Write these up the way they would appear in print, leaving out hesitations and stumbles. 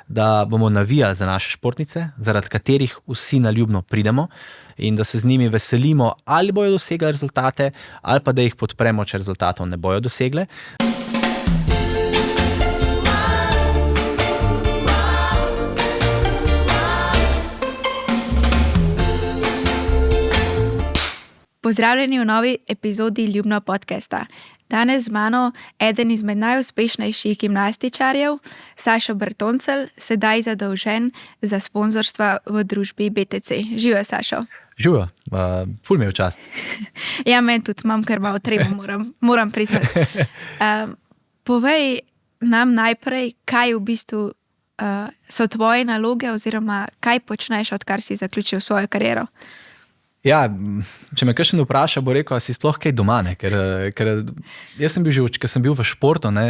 da bomo navijali za naše športnice, zaradi katerih vsi naljubno pridemo in da se z njimi veselimo, ali bojo dosegli rezultate, ali pa da jih podpremo, če rezultatov ne bojo dosegle. Pozdravljeni v novi epizodi Ljubno podcasta. Danes z mano eden izmed najuspešnejših gimnastičarjev, Sašo Bertoncelj, sedaj zadolžen za sponzorstva v družbi BTC. Živijo, Sašo. Živijo, ful mi je v čast. Ja, meni tudi imam kar malo treba, moram priznati. Povej nam najprej, kaj v bistvu so tvoje naloge oziroma kaj počneš, odkar si zaključil svojo kariero. Ja, če me kakšen vpraša, bo rekel, a si sploh kaj doma, ne? Ker jaz sem bil že, ker sem bil v športu, ne,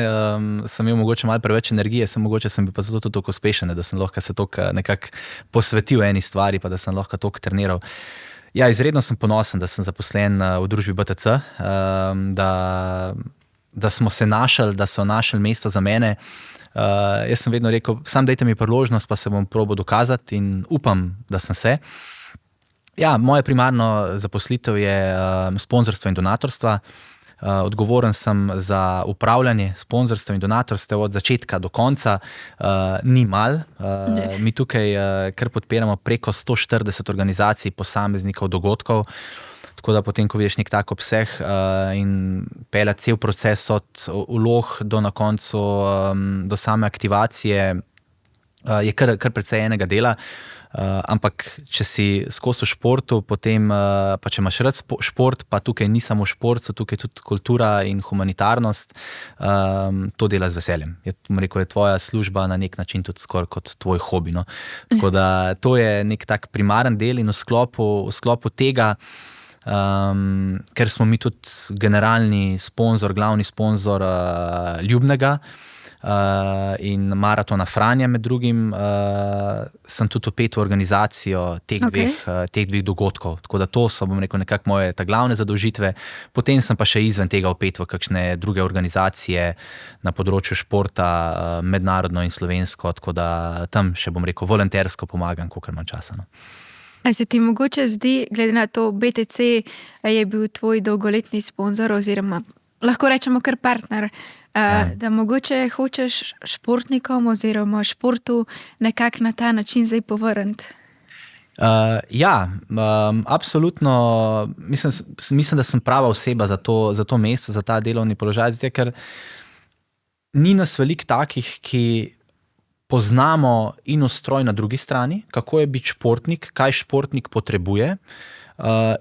sem imel mogoče malo preveč energije, sem bil pa zato toliko uspešen, da sem lahko se toliko nekako posvetil eni stvari, pa da sem lahko toliko treniral. Ja, izredno sem ponosen, da sem zaposlen v družbi BTC, da smo se našli, da so našli mesto za mene. Jaz sem vedno rekel, sam dajte mi priložnost, pa se bom probal dokazati in upam, da sem se. Ja, moja primarno zaposlitev je sponzorstvo in donatorstva. Odgovoren sem za upravljanje sponzorstva in donatorstva od začetka do konca. Ni malo. Mi tukaj kar podpiramo preko 140 organizacij, posameznikov, dogodkov. Tako da potem, ko vidiš nek tak obseg in pelja cel proces od vlog do na koncu, do same aktivacije, je kar precej enega dela. Ampak če si skozi v športu, potem pa če imaš rad šport, pa tukaj ni samo šport, so tukaj tudi kultura in humanitarnost, to dela z veseljem. Je tvoja služba na nek način tudi skoraj kot tvoj hobi, no? Tako da to je nek tak primaren del in v sklopu tega, ker smo mi tudi generalni sponzor, glavni sponzor Ljubnega, in Maratona Franja med drugim, sem tudi vpet v organizacijo teh dveh dogodkov. Tako da to so, bom rekel, nekako moje ta glavne zadolžitve. Potem sem pa še izven tega vpet v kakšne druge organizacije na področju športa, mednarodno in slovensko, tako da tam še, bom rekel, volontersko pomagam, kolikor imam časa, no. A se ti mogoče zdi, glede na to, BTC je bil tvoj dolgoletni sponzor oziroma lahko rečemo kar partner, da mogoče hočeš športnikom oziroma športu nekako na ta način zdaj povrniti? Absolutno. Mislim, da sem prava oseba za to mesto, za ta delovni položaj, zato ker ni nas veliko takih, ki poznamo in ustroj na drugi strani, kako je biti športnik, kaj športnik potrebuje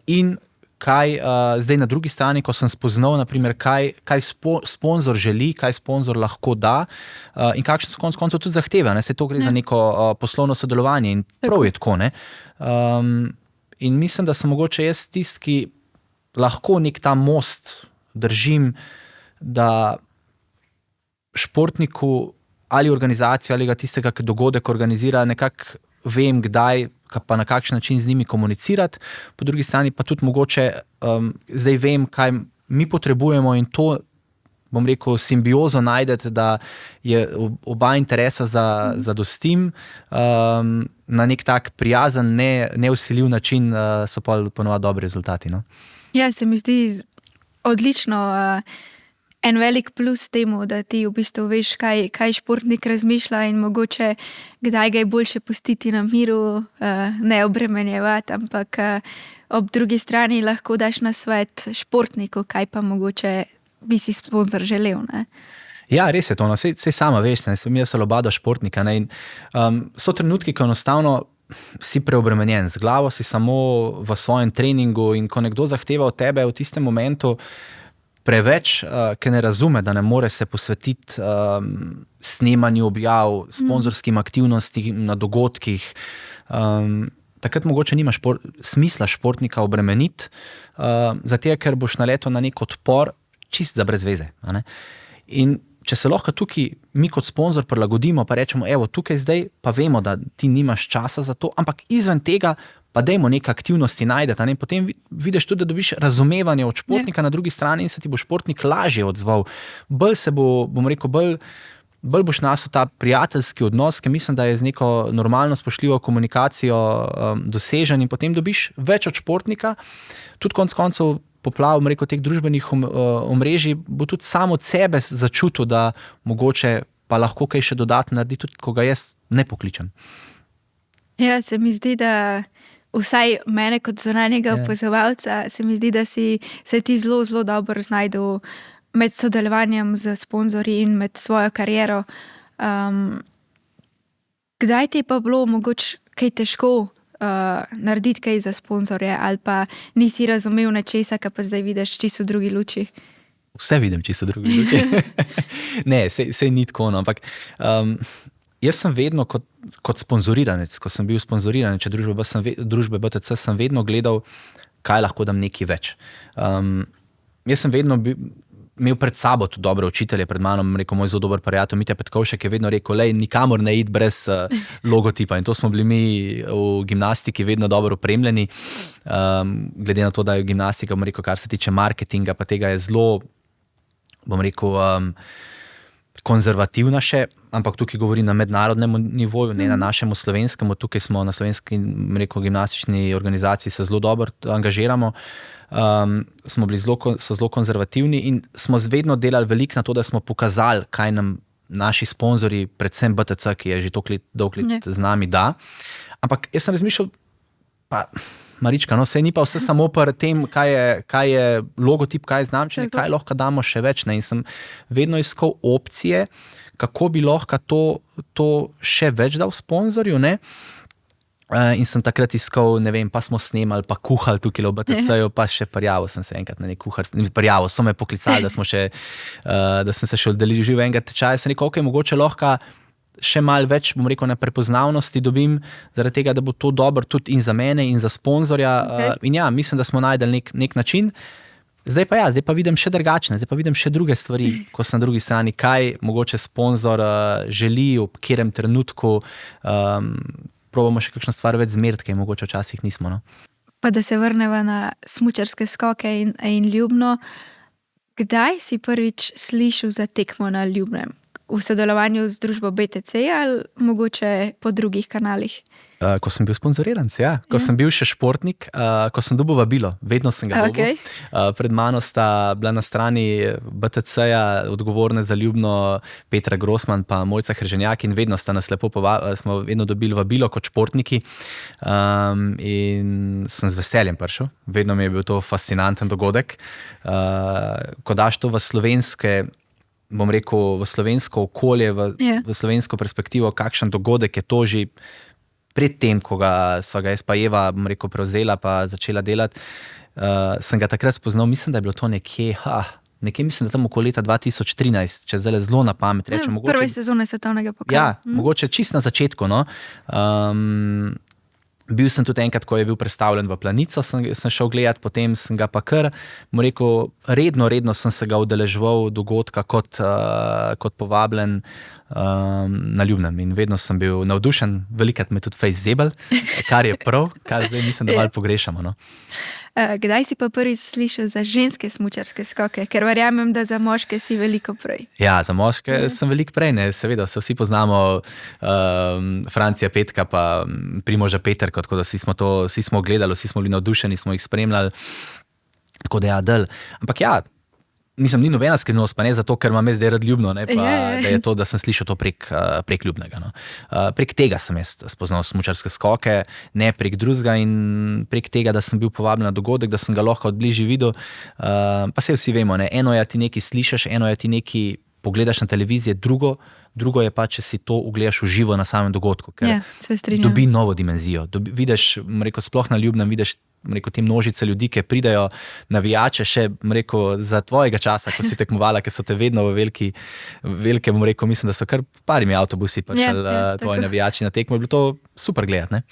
in kaj zdaj na drugi strani, ko sem spoznal, naprimer, kaj sponzor želi, kaj sponzor lahko da in kakšne so konec koncev tudi zahteve. Se to gre za neko poslovno sodelovanje in prav je tako, ne. In mislim, da sem mogoče jaz tisti, ki lahko nek ta most držim, da športniku ali organizacijo ali ga tistega, ki dogodek organizira, nekako vem, kdaj, pa na kakšen način z njimi komunicirati, po drugi strani pa tudi mogoče zdaj vem, kaj mi potrebujemo in to, bom rekel, simbiozo najdete, da je oba interesa zadostim, na nek tak prijazen, nevsiljiv način so pa ponovadi dobri rezultati, no. Ja, se mi zdi odlično, en velik plus temu, da ti v bistvu veš, kaj športnik razmišlja in mogoče kdaj ga je boljše pustiti na miru, ne obremenjevati, ampak ob drugi strani lahko daš na svet športniku, kaj pa mogoče bi si sponzor želel, ne? Ja, res je to, no, sej sama veš, ne, sem jaz lobada športnika, ne, in so trenutki, ko enostavno si preobremenjen, z glavo si samo v svojem treningu in ko nekdo zahteva od tebe v tistem momentu preveč, ki ne razume, da ne more se posvetiti snemanju objav, sponzorskim aktivnostim na dogodkih. Takrat mogoče nima smisla športnika obremeniti, zato ker boš naletel na nek odpor čist za brez veze. In če se lahko tukaj mi kot sponzor prilagodimo, pa rečemo, evo, tukaj zdaj pa vemo, da ti nimaš časa za to, ampak izven tega pa dajmo neke aktivnosti najdeti, ne? Potem vidiš tudi, da dobiš razumevanje od športnika na drugi strani in se ti bo športnik lažje odzval. Bolj se bo, bom rekel, bolj bolj boš nasel ta prijateljski odnos, ki mislim, da je z neko normalno spoštljivo komunikacijo dosežen in potem dobiš več od športnika. Tudi konec koncev poplav, rekel, teh družbenih omrežij bo tudi sam od sebe začutil, da mogoče pa lahko kaj še dodatno naredi, tudi ko ga jaz ne pokličem. Ja, se mi zdi, da vsaj mene kot zunanjega opazovalca, se mi zdi, da se ti zelo, zelo dobro znajdel med sodelovanjem z sponzorji in med svojo kariero. Kdaj ti je pa bilo mogoče kaj težko narediti kaj za sponzorje ali pa nisi razumel nečesa, kar pa zdaj vidiš čisto v drugi luči? Vse vidim čisto v drugi luči. Ne, sej ni tako, no, ampak jaz sem vedno kot sponzoriranec, ko sem bil sponzoriranec družbe BTC, sem vedno gledal, kaj lahko dam nekaj več. Jaz sem vedno imel pred sabo tudi dobre učitelje, pred mano, rekel moj zelo dober prijatelj Mitja Petkovšek je vedno rekel, nikamor ne iti brez logotipa, in to smo bili mi v gimnastiki vedno dobro opremljeni, glede na to, da je gimnastika, bom rekel, kar se tiče marketinga, pa tega je zelo, bom rekel, konzervativna še, ampak tukaj govorim na mednarodnem nivoju, ne na našem slovenskem, tukaj smo na slovenski, rekel, gimnastični organizaciji se zelo dobro angažiramo, smo bili zelo konzervativni in smo vedno delali veliko na to, da smo pokazali, kaj nam naši sponzorji, predvsem BTC, ki je že dolgo let z nami, da. Ampak jaz sem razmišljal, pa Marička, no, sej ni pa vse samo pri tem, kaj je logotip, kaj je znamčenje, kaj lahko damo še več, ne, in sem vedno iskal opcije, kako bi lahko to še več dal sponzorju, ne. In sem takrat iskal, ne vem, pa smo snemali, pa kuhali tukaj v BTC-ju, pa še prijavil sem se enkrat na nek kuhar, prijavil, so me poklicali, da sem se še udeležil enega tečaja, sem rekel, ok, mogoče lahko še malo več, bom rekel, na prepoznavnosti dobim, zaradi tega, da bo to dobro tudi in za mene in za sponzorja. In ja, mislim, da smo najdeli nek način. Zdaj pa vidim še drugačne, zdaj pa vidim še druge stvari, ko sem na drugi strani, kaj mogoče sponzor želi, v katerem trenutku, probamo še kakšno stvar več zmeriti, kaj mogoče včasih nismo. No? Pa da se vrneva na smučarske skoke in Ljubno. Kdaj si prvič slišal za tekmo na Ljubnem? V sodelovanju z družbo BTC ali mogoče po drugih kanalih? Ko sem bil sponzoriranec, ja. Ko sem bil še športnik, ko sem dobil vabilo, vedno sem ga dobil. Pred mano sta bila na strani BTC-ja odgovorne za Ljubno Petra Grossman pa Mojca Hrženjak in vedno sta nas lepo smo vedno dobili vabilo kot športniki in sem z veseljem prišel. Vedno mi je bil to fascinanten dogodek. Ko daš to v slovenske, bom rekel, v slovensko okolje, v slovensko perspektivo, kakšen dogodek je to že pred tem, ko sva ga jaz pa Eva, bom rekel, prevzela pa začela delati, sem ga takrat spoznal, mislim, da je bilo to nekje, mislim, da tam okoli leta 2013, če zdaj zelo na pamet rečem. Prve sezone svetovnega pokala. Ja, mogoče čist na začetku, no. Bil sem tudi enkrat, ko je bil predstavljen v Planico, sem šel gledat, potem sem ga pa kar, bom rekel, redno sem se ga udeleževal dogodka kot povabljen na Ljubnem in vedno sem bil navdušen, velikrat me tudi fejs zebel, kar je prav, kar zdaj mislim, da malo pogrešamo. No. Kdaj si pa prvič slišal za ženske smučarske skoke? Ker verjamem, da za moške si veliko prej. Ja, za moške sem veliko prej, ne, seveda, se vsi poznamo Francija Petka pa Primoža Peterka, tako da vsi smo gledali, vsi smo bili navdušeni, smo jih spremljali, tako da ja, ampak ja, mislim, ni nobena skrivnost, pa ne zato, ker imam jaz zdaj rad Ljubno, ne, pa da je to, da sem slišal to prek Ljubnega. No. Prek tega sem jaz spoznal smučarske skoke, ne prek drugega in prek tega, da sem bil povabljen na dogodek, da sem ga lahko od bližje videl. Pa se vsi vemo, ne, eno je, ti nekaj slišiš, eno je, ti nekaj pogledaš na televiziji, drugo je pa, če si to ugledaš v živo na samem dogodku, ker dobi novo dimenzijo. Vidiš, rekel, sploh na Ljubnem vidiš, rekel, te množice ljudi, ki pridajo navijače še, rekel, za tvojega časa, ko si tekmovala, ki so te vedno v velike, rekel, mislim, da so kar parimi avtobusi prišli tvoji navijači na tekmo, je bilo to super gledati, ne?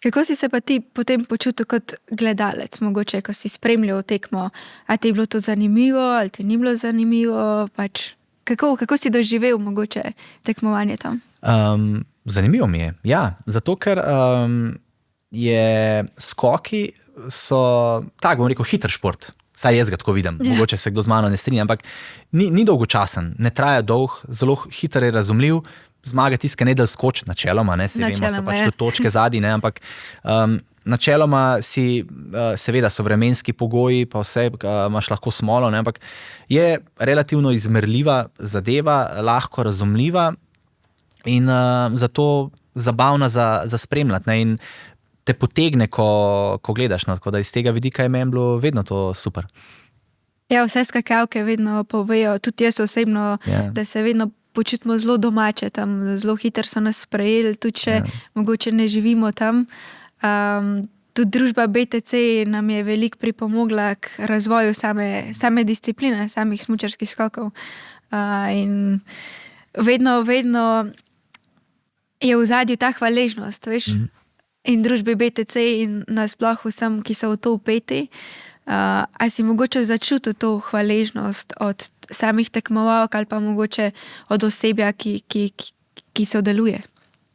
Kako si se pa ti potem počutil kot gledalec, mogoče, ko si spremljal tekmo? A ti je bilo to zanimivo, ali ti ni bilo zanimivo? Pač, kako si doživel mogoče tekmovanje tam? Zanimivo mi je, ja. Zato, ker skoki so, tako bom rekel, hiter šport. Saj jaz ga tako vidim, mogoče se kdo z mano ne strinja, ampak ni dolgočasen, ne traja dolg, zelo hiter je razumljiv, zmaga tiska ne del skoč, načeloma, ne, vemo, so pač tudi točke zadnji, ne, ampak načeloma seveda so vremenski pogoji, pa vse imaš lahko smolo, ne, ampak je relativno izmerljiva zadeva, lahko razumljiva in zato zabavna za spremljati, ne, in te potegne, ko gledaš, no, tako da iz tega vidika je meni bilo vedno to super. Ja, vse skakalke vedno povejo, tudi jaz osebno, da se vedno počutimo zelo domače tam, zelo hitro so nas sprejeli, tudi če mogoče ne živimo tam. Tudi družba BTC nam je veliko pripomogla k razvoju same discipline, samih smučarskih skokov. In vedno je v zadju ta hvaležnost, veš, in družbi BTC in nasploh vsem, ki so v to vpeti. A si mogoče začutil to hvaležnost od samih tekmovalk ali pa mogoče od osebja, ki sodeluje?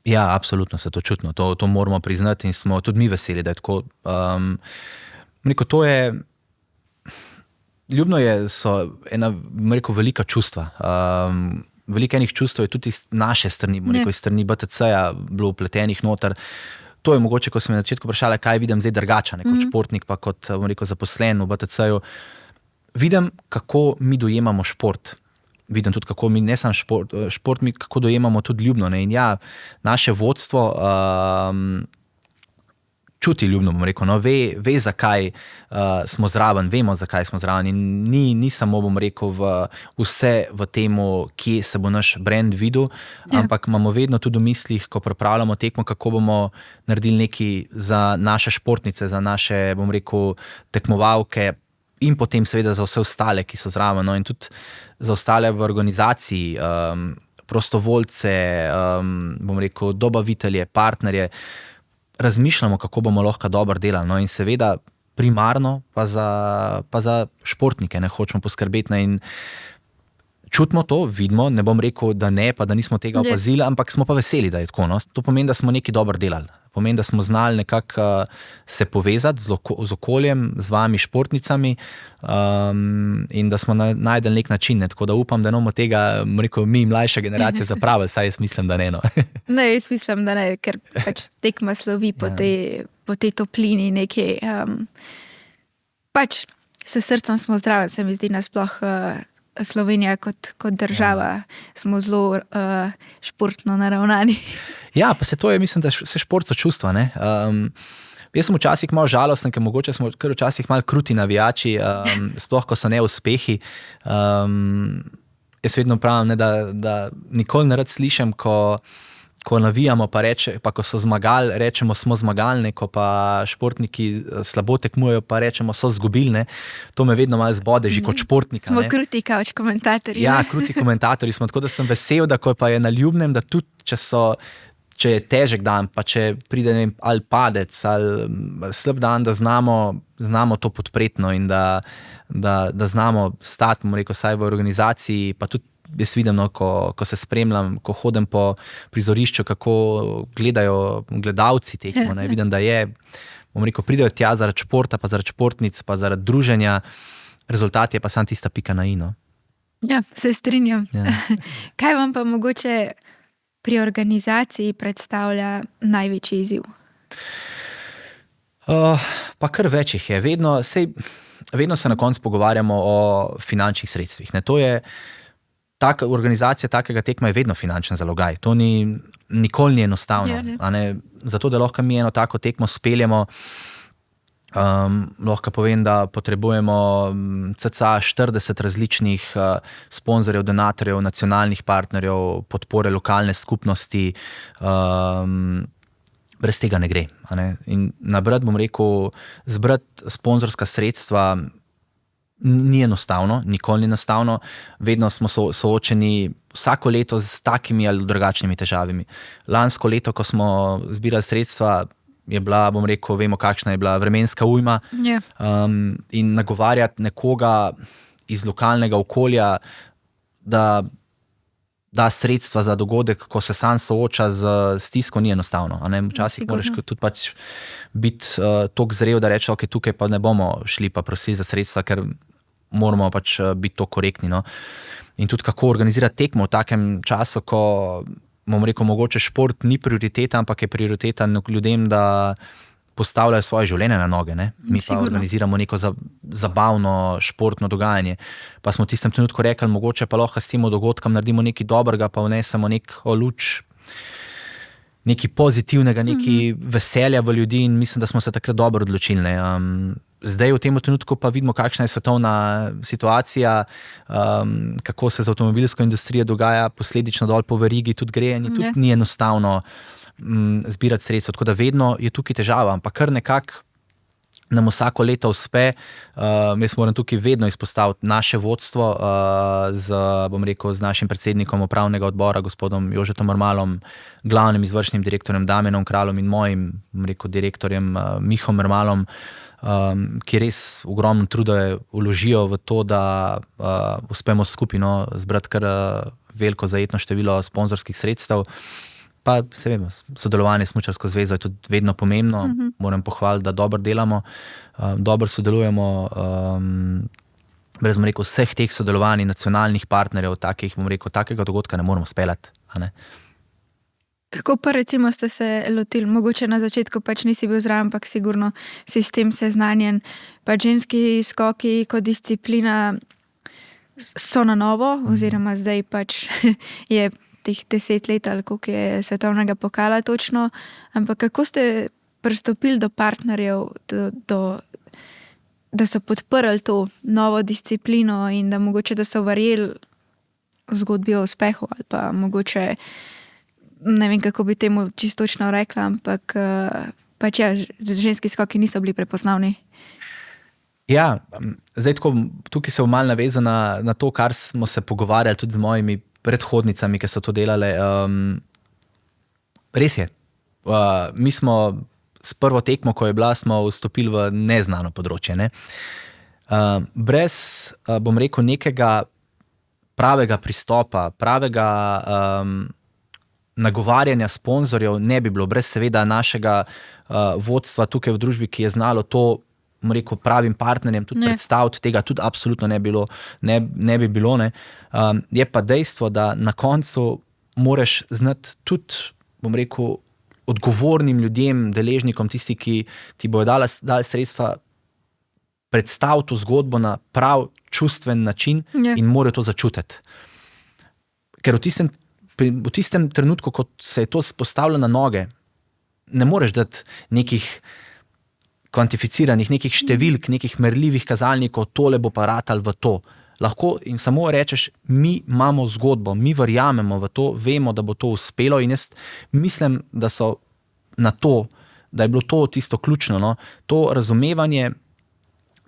Ja, absolutno se to čutno. To moramo priznati in smo tudi mi veseli, da je tako. To je, ljubno so ena, velika čustva. Veliko enih čustev je tudi iz naše strani, iz strani BTC-ja bilo vpletenih noter. To je mogoče, ko sem na začetku vprašala, kaj vidim zdaj drugače, kot športnik, pa kot zaposlen v BTC-ju. Vidim, kako mi dojemamo šport. Vidim tudi, kako mi, ne samo šport, mi kako dojemamo tudi ljubno. Ne? In ja, naše vodstvo čuti ljubno, ve zakaj smo zraven, vemo, zakaj smo zraven. In ni samo, vse v temu, kje se bo naš brand videl, ampak imamo vedno tudi v mislih, ko pripravljamo tekmo, kako bomo naredili nekaj za naše športnice, za naše, tekmovalke in potem seveda za vse ostale, ki so zraven. No? In tudi za ostale v organizaciji, prostovoljce, dobavitelje, partnerje, razmišljamo, kako bomo lahko dobro delali. No? In seveda primarno pa za športnike ne hočemo poskrbeti. Ne? In čutimo to, vidimo, ne bom rekel, da ne, pa da nismo tega opazili, ampak smo pa veseli, da je tako. No? To pomeni, da smo nekaj dobro delali. Pomeni, da smo znali nekako se povezati z okoljem, z vami športnicami in da smo najdeli nek način. Ne? Tako da upam, da bomo tega, mi mlajša generacija zapravili, saj jaz mislim, da ne. No? Ne, jaz mislim, da ne, ker pač tekma slovi po tej toplini nekaj. Pač s srcem smo zdravi, se mi zdi nasploh Slovenija kot država, smo zelo športno naravnani. Ja, pa to je, mislim, da se šport so čustva, ne. Jaz sem včasih malo žalosten, ker mogoče smo kar včasih malo kruti navijači, sploh ko so neuspehi. Jaz vedno pravim, ne, da nikoli ne rad slišim, ko navijamo, pa ko so zmagali, rečemo, smo zmagali, ne, ko pa športniki slabo tekmujejo, pa rečemo, so zgubili. Ne. To me vedno malo zbode, že kot športnika. Smo kruti kavč komentatorji. Ja, kruti komentatorji smo, tako da sem vesel, da ko pa je na ljubnem, da tudi, če je težek dan, pa če pride ali padec, ali slab dan, da znamo to podpretno in da znamo stati, saj v organizaciji, pa tudi jaz vidim, no, ko se spremljam, ko hodim po prizorišču, kako gledajo gledalci tekmo. Ne, vidim, da je, pridejo tja zaradi športa, pa zaradi športnic, pa zaradi druženja, rezultat je pa samo tista pika na i. No. Ja, se strinjam. Ja. Kaj vam pa mogoče pri organizaciji predstavlja največji izziv? Pa kar več jih je. Vedno se na koncu pogovarjamo o finančnih sredstvih. Ne. To je organizacija takega tekma je vedno finančen zalogaj. To nikoli ni enostavno. Zato, da lahko mi eno tako tekmo speljemo, lahko povem, da potrebujemo cca 40 različnih sponzorjev, donatorjev, nacionalnih partnerjev, podpore lokalne skupnosti. Brez tega ne gre. Ne? In zbrati sponzorska sredstva ni enostavno, nikoli ni enostavno. Vedno smo soočeni vsako leto z takimi ali drugačnimi težavami. Lansko leto, ko smo zbirali sredstva, je bila, vemo, kakšna je bila vremenska ujma. In nagovarjati nekoga iz lokalnega okolja, da da sredstva za dogodek, ko se sam sooča z stisko, ni enostavno. Včasih moraš tudi pač biti toliko zrel, da reče, ok, tukaj pa ne bomo šli pa prositi za sredstva, ker moramo pač biti to korektni. No. In tudi kako organizirati tekmo v takem času, ko, bom rekel, mogoče šport ni prioriteta, ampak je prioriteta ljudem, da postavljajo svoje življenje na noge. Ne? Mi pa organiziramo neko zabavno športno dogajanje. Pa smo v tistem trenutku rekli, mogoče pa lahko s tem dogodkom naredimo nekaj dobrega, pa vnesemo neko luč, nekaj pozitivnega, nekaj veselja v ljudi in mislim, da smo se takrat dobro odločili. Zdaj v tem trenutku pa vidimo, kakšna je svetovna situacija, kako se z avtomobilsko industrijo dogaja, posledično dol po verigi tudi gre in tudi ni enostavno zbirati sredstva, tako da vedno je tukaj težava, ampak kar nekako nam vsako leto uspe. Jaz moram tukaj vedno izpostaviti naše vodstvo z našim predsednikom upravnega odbora, gospodom Jožetom Mermalom, glavnim izvršnim direktorjem Damjanom Kraljem in mojim direktorjem Mihom Mermalom, ki res ogromno truda vložijo v to, da uspemo skupino zbrati kar veliko zajetno število sponzorskih sredstev. Pa se vemo, sodelovanje s Smučarsko zvezo je tudi vedno pomembno. Moram pohvaliti, da dobro delamo, dobro sodelujemo. Brez vseh teh sodelovanj nacionalnih partnerjev, takega dogodka ne moremo speljati. Kako pa recimo ste se lotili? Mogoče na začetku pač nisi bil zraven, ampak sigurno si s tem seznanjen. Pač ženski skoki kot disciplina so na novo, oziroma zdaj pač je teh 10 let ali koliko je svetovnega pokala točno, ampak kako ste pristopili do partnerjev, da so podprli to novo disciplino in da mogoče, da so verjeli v zgodbi o uspehu ali pa mogoče, ne vem, kako bi temu čisto točno rekla, ampak pač ja, ženski skoki niso bili prepoznavni. Ja, zdaj tukaj se bom malo navezal na to, kar smo se pogovarjali tudi z mojimi predhodnicami, ki so to delale. Res je. Mi smo s prvo tekmo, ko je bila, smo vstopili v neznano področje. Ne? Brez, bom rekel, nekega pravega pristopa, pravega nagovarjanja sponzorjev ne bi bilo. Brez seveda našega vodstva tukaj v družbi, ki je znalo to, bom rekel, pravim partnerjem tudi predstaviti, tega tudi absolutno ne bi bilo. Ne. Je pa dejstvo, da na koncu moraš znati tudi, bom rekel, odgovornim ljudem, deležnikom, tisti, ki ti bojo dali sredstva, predstaviti to zgodbo na prav čustven način in morajo to začutiti. Ker v tistem trenutku, ko se je to postavilo na noge, ne moreš dati nekih kvantificiranih, nekih številk, nekih merljivih kazalnikov, tole bo pa ratal v to. Lahko in samo rečeš, mi imamo zgodbo, mi verjamemo v to, vemo, da bo to uspelo in jaz mislim, da so na to, da je bilo to tisto ključno, no? To razumevanje,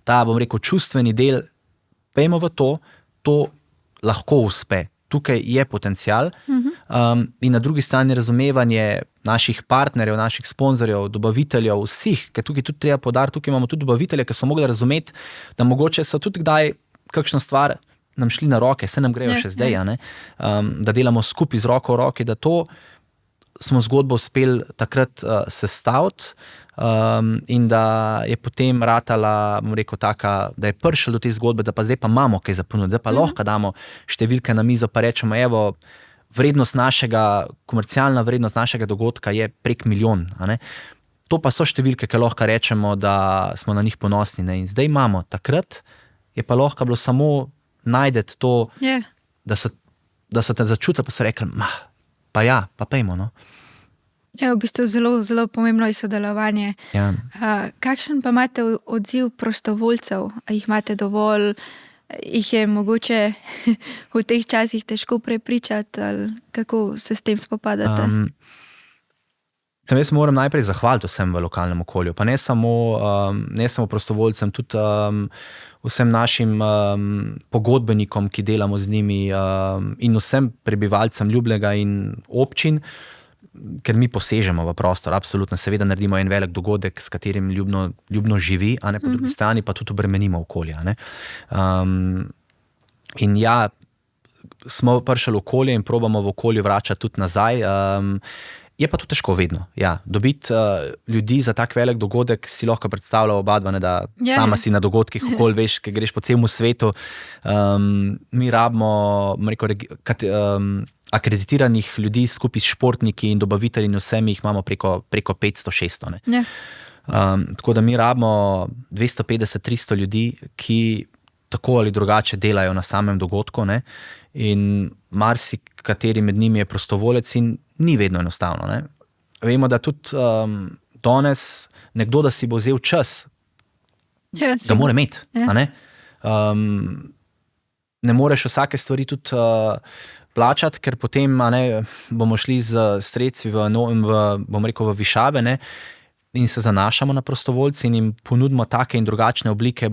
ta, bom rekel, čustveni del, pejmo v to lahko uspe. Tukaj je potencial in na drugi strani razumevanje naših partnerjev, naših sponzorjev, dobaviteljev, vseh, ker tukaj tudi treba poudariti, tukaj imamo tudi dobavitelje, ki so mogli razumeti, da mogoče so tudi kdaj kakšno stvar nam šli na roke, se nam grejo še zdaj, da delamo skupaj z roko v roki, da to smo zgodbo uspeli takrat sestaviti in da je potem ratala, bom rekel, taka, da je prišel do te zgodbe, da pa zdaj pa imamo kaj za ponuditi, da pa lahko damo številke na mizo, pa rečemo, evo, komercialna vrednost našega dogodka je prek 1 milijon. To pa so številke, ki lahko rečemo, da smo na njih ponosni. Ne? In zdaj imamo, takrat je pa lahko bilo samo najdeti to, da so te začutili, pa so rekli, pa pejmo, no. Ja, v bistvu zelo, zelo pomembno je sodelovanje. Ja. Kakšen pa imate odziv prostovoljcev? Jih imate dovolj? Jih je mogoče v teh časih težko prepričati? Ali kako se s tem spopadate? Jaz moram najprej zahvaliti vsem v lokalnem okolju, pa ne samo prostovoljcem, tudi vsem našim pogodbenikom, ki delamo z njimi in vsem prebivalcem Ljubljega in občin, ker mi posežemo v prostor, absolutno, seveda naredimo en velik dogodek, s katerim ljubno živi, a ne po drugi strani pa tudi obremenimo okolje. In ja, smo prišli v okolje in probamo v okolju vračati tudi nazaj. Je pa to težko vedno. Ja. Dobiti ljudi za tak velik dogodek si lahko predstavlja oba dva, ne, da sama si na dogodkih, okoli veš, ki greš po celem svetu. Mi rabimo akreditiranih ljudi skupaj s športniki in dobavitelji in vsemi jih imamo preko 500-600. Tako da mi rabimo 250-300 ljudi, ki tako ali drugače delajo na samem dogodku, ne? In marsikateri med njimi je prostovolec in ni vedno enostavno. Ne? Vemo, da tudi danes nekdo, da si bo vzel čas, ga mora imeti. Ne moreš vsake stvari tudi plačati, ker potem bomo šli z sredstvi v višave, ne? In se zanašamo na prostovoljce in jim ponudimo take in drugačne oblike,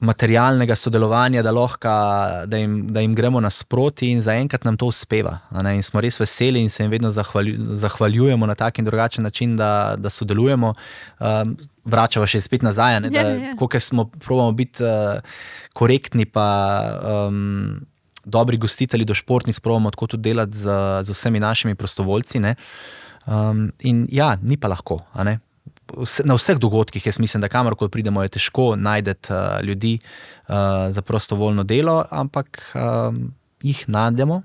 materialnega sodelovanja, da jim gremo nasproti in zaenkrat nam to uspeva. In smo res veseli in se jim vedno zahvaljujemo na tak in drugačen način, da sodelujemo. Vračava še spet nazaj, koliko smo probamo biti korektni pa dobri gostitelji do športnic, probamo tako tudi delati z vsemi našimi prostovoljci. In ja, ni pa lahko. Na vseh dogodkih, jaz mislim, da kamorkoli pridemo, je težko najti ljudi za prostovoljno delo, ampak jih najdemo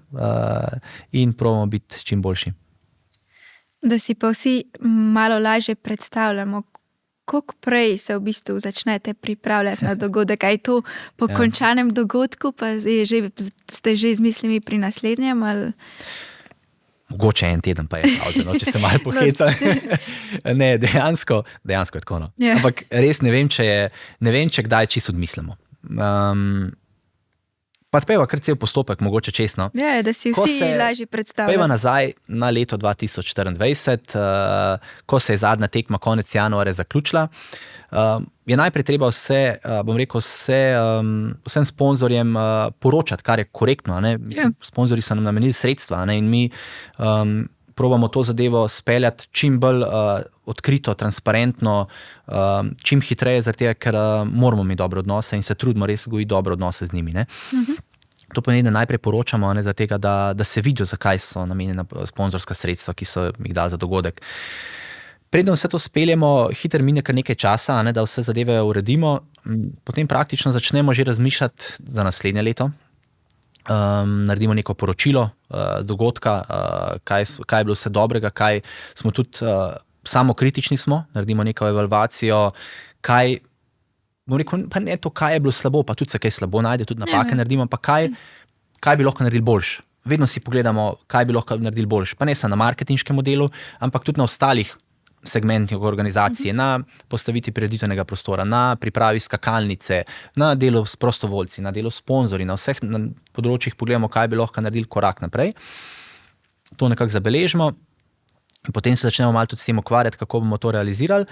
in probamo biti čim boljši. Da si pa vsi malo lažje predstavljamo, koliko prej se v bistvu začnete pripravljati na dogodek, kaj to po končanem dogodku, pa ste že z mislimi pri naslednjem ali... Mogoče en teden pa je pravzeno, če se malo poheca. Ne, dejansko je tako. Ampak res ne vem, če kdaj čisto odmislimo. Pa pejva kar cel postopek, mogoče čestno. Ja, da si vsi lažje predstavljajo. Pejva nazaj na leto 2024, ko se je zadnja tekma konec januarja zaključila. Je najprej treba vsem sponzorjem poročati, kar je korektno. Sponzorji so nam namenili sredstva in mi probamo to zadevo speljati čim bolj odkrito, transparentno, čim hitreje, zato ker moramo imeti dobre odnose in se trudimo res gojiti dobre odnose z njimi. To pomeni, da najprej poročamo, zato da se vidijo, zakaj so namenjena sponzorska sredstva, ki so jih dali za dogodek. Predno vse to speljemo, hitro mine kar nekaj časa, da vse zadeve uredimo, potem praktično začnemo že razmišljati za naslednje leto. Naredimo neko poročilo dogodka, kaj je bilo vse dobrega, kaj smo tudi samokritični smo, naredimo neko evalvacijo, kaj je bilo slabo, pa tudi se kaj slabo najde, tudi napake naredimo, pa kaj bi lahko naredili boljše. Vedno si pogledamo, kaj bi lahko naredili boljše, pa ne samo na marketinškem modelu, ampak tudi na ostalih segmentih organizacije, na postaviti prireditvenega prostora, na pripravi skakalnice, na delu s prostovoljci, na delu s sponzorji, na vseh področjih pogledamo, kaj bi lahko naredili korak naprej. To nekako zabeležimo in potem se začnemo malo tudi s tem ukvarjati, kako bomo to realizirali.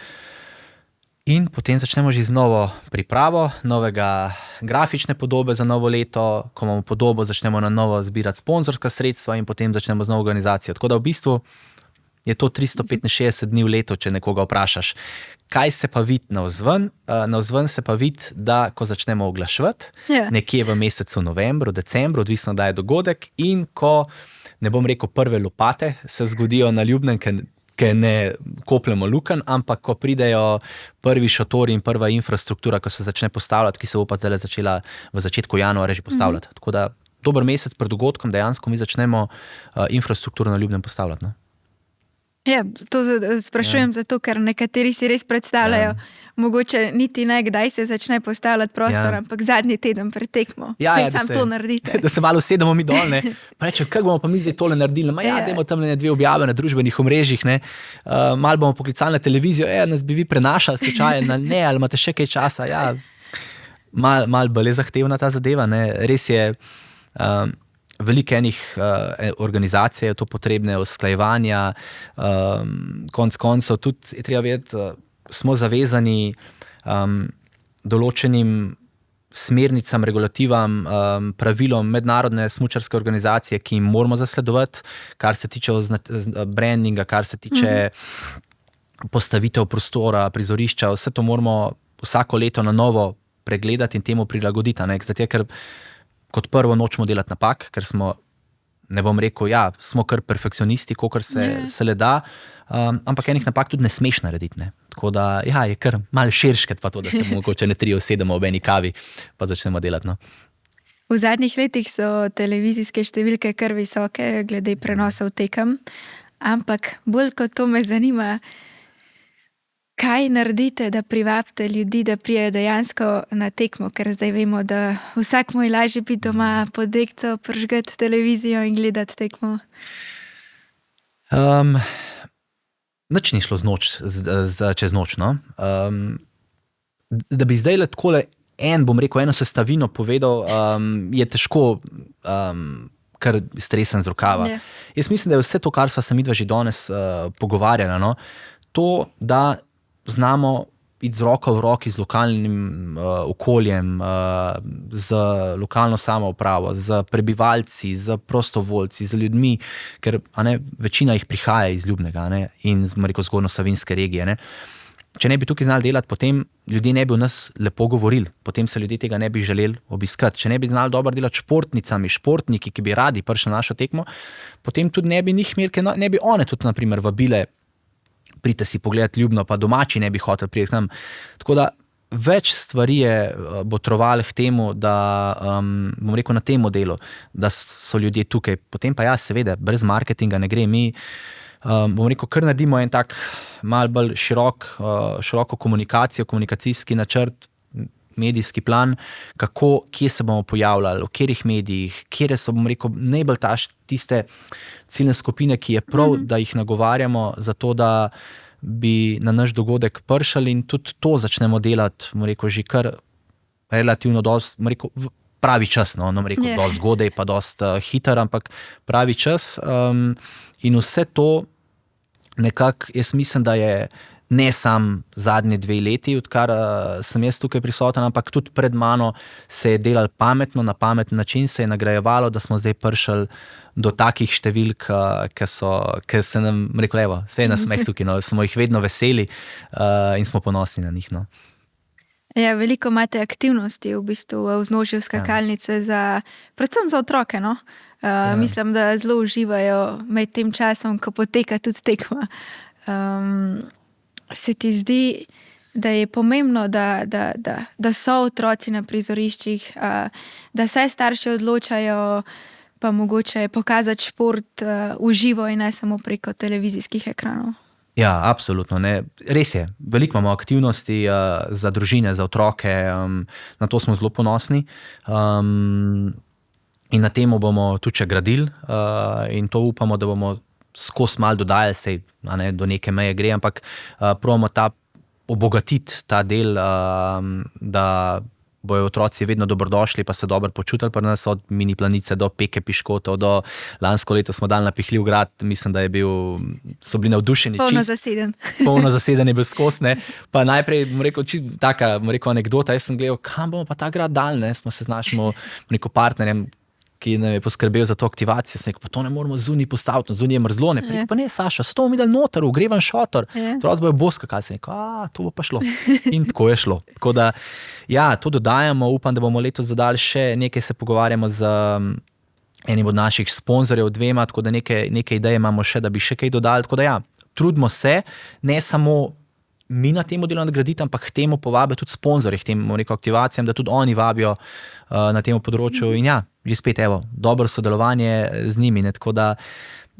In potem začnemo že z novo pripravo, novega grafične podobe za novo leto, ko imamo podobo, začnemo na novo zbirati sponzorska sredstva in potem začnemo z novo organizacijo. Tako da v bistvu je to 365 dni v letu, če nekoga vprašaš. Kaj se pa vidi navzven? Navzven se pa vidi, da ko začnemo oglaševati, nekje v mesecu novembru, decembru, odvisno da je dogodek, in ko, ne bom rekel prve lopate, se zgodijo na Ljubnem, ker ne kopljemo lukenj, ampak ko pridejo prvi šotori in prva infrastruktura, ko se začne postavljati, ki se bo pa zdaj začela v začetku januarja že postavljati. Tako da dober mesec pred dogodkom dejansko mi začnemo infrastrukturo na Ljubnem postavljati. Ja, to sprašujem zato, ker nekateri si res predstavljajo, mogoče niti ne, kdaj se začne postavljati prostor, ampak zadnji teden pred tekmo. Sam to naredite. Da se malo sedemo mi dol, ne. Pa rečem, kaj bomo pa mi zdaj tole naredili? Dajmo tam 2 objave na družbenih omrežjih, ne. Malo bomo poklicali na televizijo, nas bi vi prenašali slučaje, ne, ali imate še kaj časa, malo bolj je zahtevna ta zadeva, ne. Res je, veliko enih organizacij je to potrebne, usklajevanja, konec koncev tudi je treba vedeti, smo zavezani določenim smernicam, regulativam, pravilom mednarodne smučarske organizacije, ki jim moramo zasledovati, kar se tiče brandinga, kar se tiče postavitev prostora, prizorišča, vse to moramo vsako leto na novo pregledati in temu prilagoditi. Zato, ker kot prvo nočemo delati napak, ker smo, ne bom rekel, smo kar perfekcionisti, kolikor se le da, ampak enih napak tudi ne smeš narediti. Ne? Tako da je kar malo širšket pa to, da se mogoče ne 3 usedemo ob eni kavi, pa začnemo delati. No? V zadnjih letih so televizijske številke kar visoke glede prenosov tekem, ampak bolj kot to me zanima, kaj naredite, da privabite ljudi, da prijejo dejansko na tekmo, ker zdaj vemo, da vsak mu je lažje biti doma pod dekco, prižgati televizijo in gledati tekmo. Nič ni šlo čez noč. No? Da bi zdaj le takole eno sestavino povedal, je težko kar stresen z rokava. Ja. Jaz mislim, da je vse to, kar sva se midva že danes pogovarjala, no? To, da znamo iti z roko v roki z lokalnim okoljem, z lokalno samoupravo, z prebivalci, z prostovoljci, z ljudmi, ker večina jih prihaja iz Ljubnega in z Zgornjo-Savinjske regije. Ne? Če ne bi tukaj znali delati, potem ljudje ne bi v nas lepo govorili, potem se ljudje tega ne bi želeli obiskati. Če ne bi znali dobro delati športnicami, športniki, ki bi radi prišli na našo tekmo, potem tudi ne bi njih imeli, ker ne bi one tudi naprimer vabile, pridite si pogledati Ljubno, pa domači ne bi hoteli priti k nam. Tako da več stvari je botrovalo k temu, da bom rekel na tem modelu, da so ljudje tukaj. Potem pa seveda, brez marketinga ne gre. Mi bom rekel, kar naredimo en tak malo bolj široko komunikacijo, komunikacijski načrt, medijski plan, kje se bomo pojavljali, v katerih medijih, kje so, bom rekel, najbolj tiste ciljne skupine, ki je prav, da jih nagovarjamo, zato da bi na naš dogodek prišli in tudi to začnemo delati, bom rekel, že kar relativno dosti, bom rekel, pravi čas, no, bom rekel, dosti zgodaj, pa dosti hiter, ampak pravi čas. In vse to nekako, jaz mislim, da je ne sam zadnje 2 leti, odkar sem jaz tukaj prisoten, ampak tudi pred mano se je delalo pametno, na pameten način se je nagrajevalo, da smo zdaj prišli do takih številk, ki se nam, rekel, evo, vse je nasmeh tukaj, no, smo jih vedno veseli in smo ponosni na njih. No. Ja, veliko imate aktivnosti v bistvu v vznožju skakalnice, predvsem za otroke. No? Mislim, da zelo uživajo med tem časom, ko poteka tudi tekma. Se ti zdi, da je pomembno, da so otroci na prizoriščih, da se starši odločajo pa mogoče pokazati šport v živo in ne samo preko televizijskih ekranov? Ja, absolutno. Ne. Res je, veliko imamo aktivnosti za družine, za otroke, na to smo zelo ponosni in na temu bomo tudi še gradili in to upamo, da bomo skozi malo dodajali, sej, do neke meje gre, ampak probamo obogatiti ta del, da bojo otroci vedno dobrodošli, pa se dobro počutili pri nas, od mini planice do peke piškotov, do lansko leto smo dali na Pihljiv grad, mislim, da so bili navdušeni. Polno zaseden je bil skozi, ne. Pa najprej, bom rekel, anekdota, jaz sem gledal, kam bomo pa ta grad dali, ne, smo se z našim partnerjem, ki nam je poskrbel za to aktivacijo, sem rekel, pa to ne moramo zunaj postaviti, zunaj je mrzlo, ne, pa ne, Saša, so to bomo mi dali noter, ugrevan šotor, otroci bojo boskakali, sem rekel, to bo pa šlo. In tako je šlo. Tako da, to dodajamo, upam, da bomo letos zadali še nekaj, se pogovarjamo z enim od naših sponzorjev, 2, tako da neke ideje imamo še, da bi še kaj dodali, tako da trudimo se, ne samo mi na tem delu nadgraditi, ampak k temu povabijo tudi sponzorji, k tem aktivacijam, da tudi oni vabijo na tem področju in že spet, evo, dobro sodelovanje z njimi, ne, tako da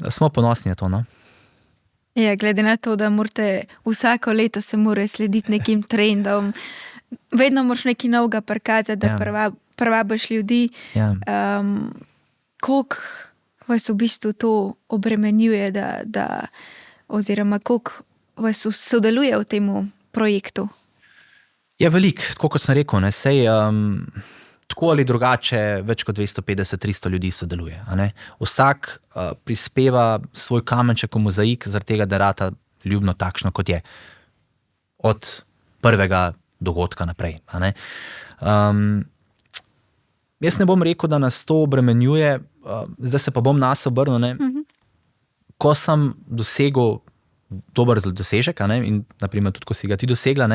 smo ponosni na to, no. Ja, glede na to, da morate vsako leto se mora slediti nekim trendom, vedno moraš nekaj novega prikazati, da privabiš ljudi. Koliko vas v bistvu to obremenjuje, oziroma koliko vas sodeluje v tem projektu? Je veliko, tako kot sem rekel, ne, sej tako ali drugače več kot 250-300 ljudi sodeluje. Vsak prispeva svoj kamenček v mozaik, zaradi tega, da rata Ljubno takšno, kot je. Od prvega dogodka naprej. Jaz ne bom rekel, da nas to obremenjuje, zdaj se pa bom nas obrnil. Ko sem dosegel dober dosežek, in naprimer tudi, ko si ga ti dosegla,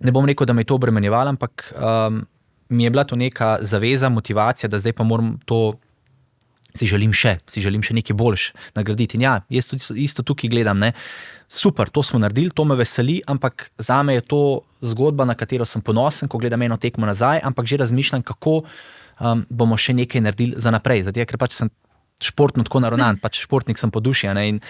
ne bom rekel, da me je to obremenjevalo, ampak mi je bila to neka zaveza, motivacija, da zdaj pa moram to, si želim še nekaj boljš nagraditi. In ja, jaz isto tukaj gledam, ne, super, to smo naredili, to me veseli, ampak zame je to zgodba, na katero sem ponosen, ko gledam eno tekmo nazaj, ampak že razmišljam, kako bomo še nekaj naredili za naprej. Zato, ker pač sem športno tako naravnan, pač športnik sem po duši, ne, in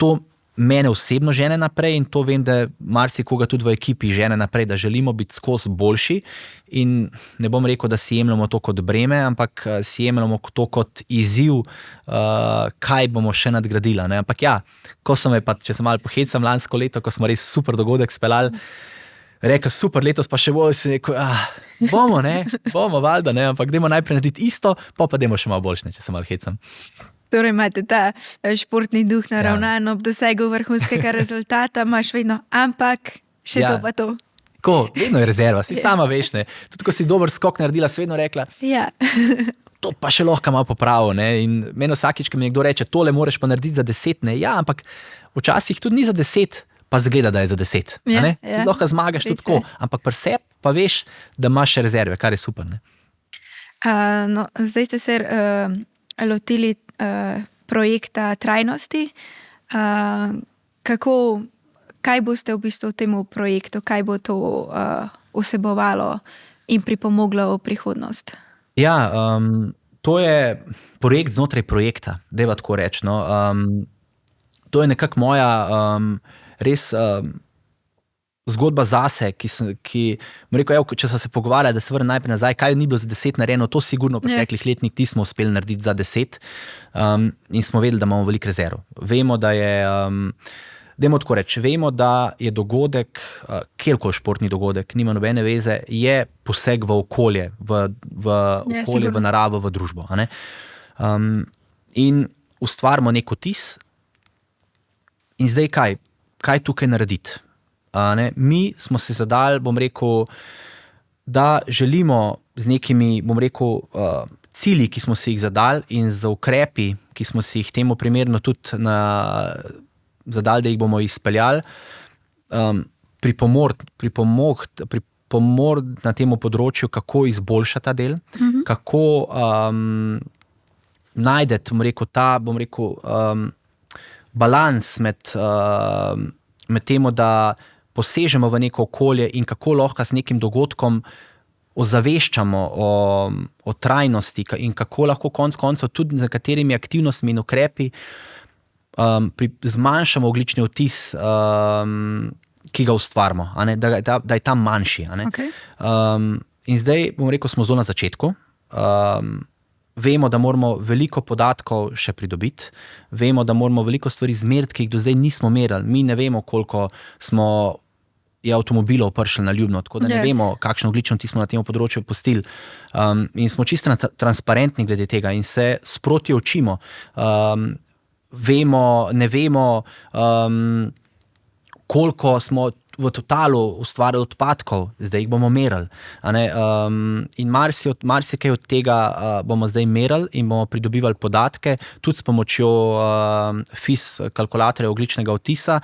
to mene osebno žene naprej in to vem, da marsikoga tudi v ekipi žene naprej, da želimo biti skozi boljši in ne bom rekel, da si jemljamo to kot breme, ampak si jemljamo to kot izziv, kaj bomo še nadgradili. Ne? Ampak ja, ko sem če sem malo pohecam lansko leto, ko smo res super dogodek speljali, rekel super, letos pa še bolj, si rekel, bomo valjda, ne, ampak dajmo najprej narediti isto, pa dajmo še malo boljše, če se malo hecam. Torej imate ta športni duh naravnan ob dosegu vrhunskega rezultata, imaš vedno, ampak še to pa to. Ko, vedno je rezerva, si sama veš, ne. Tudi ko si dober skok naredila, si vedno rekla, to pa še lahko malo popravil, ne. In meni vsakič, ko mi nekdo reče, tole moraš pa narediti za 10, ne. Ja, ampak včasih tudi ni za 10, pa zgleda, da je za 10. Si lahko zmagaš tudi tako, ampak pri sebi pa veš, da imaš še rezerve, kar je super, ne. No, zdaj ste se lotili projekta trajnosti. Kaj boste v bistvu v temu projektu, kaj bo to vsebovalo in pripomoglo v prihodnost? Ja, to je projekt znotraj projekta, dajva tako reči. No. To je nekako moja res zgodba zase, če smo se pogovarjali, da se vrnem najprej nazaj, kaj ni bilo za 10 narejeno, to sigurno v preteklih letnih tismo uspeli narediti za 10 in smo vedeli, da imamo veliko rezerv. Vemo, da je dogodek, kjerkoli športni dogodek, nima nobene veze, je poseg v okolje, v okolje, v naravo, v družbo. A ne? In ustvarimo nek vtis in zdaj kaj tukaj narediti? Mi smo se zadali, bom rekel, da želimo z nekimi, bom rekel, cilji, ki smo si jih zadali in z ukrepi, ki smo si jih temu primerno tudi zadali, da jih bomo izpeljali, pripomor na temu področju, kako izboljšati ta del, kako najdeti, bom rekel, balans med temu, da posežemo v neko okolje in kako lahko s nekim dogodkom ozaveščamo o trajnosti in kako lahko konec koncev tudi z nekaterimi aktivnostmi in ukrepi zmanjšamo ogljični odtis, ki ga ustvarimo, da je tam manjši. Okay. In zdaj, bom rekel, smo zelo na začetku. Vemo, da moramo veliko podatkov še pridobiti, vemo, da moramo veliko stvari zmeriti, ki jih do zdaj nismo merili. Mi ne vemo, koliko je avtomobilov prišlo na Ljubno, tako da ne vemo, kakšno ogljično odtis smo na tem področju pustili. In smo čisto transparentni glede tega in se sproti učimo. Ne vemo, koliko smo v totalu ustvarjali odpadkov, zdaj jih bomo merili. In marsikaj od tega bomo zdaj merili in bomo pridobivali podatke, tudi s pomočjo FIS kalkulatorja ogljičnega odtisa.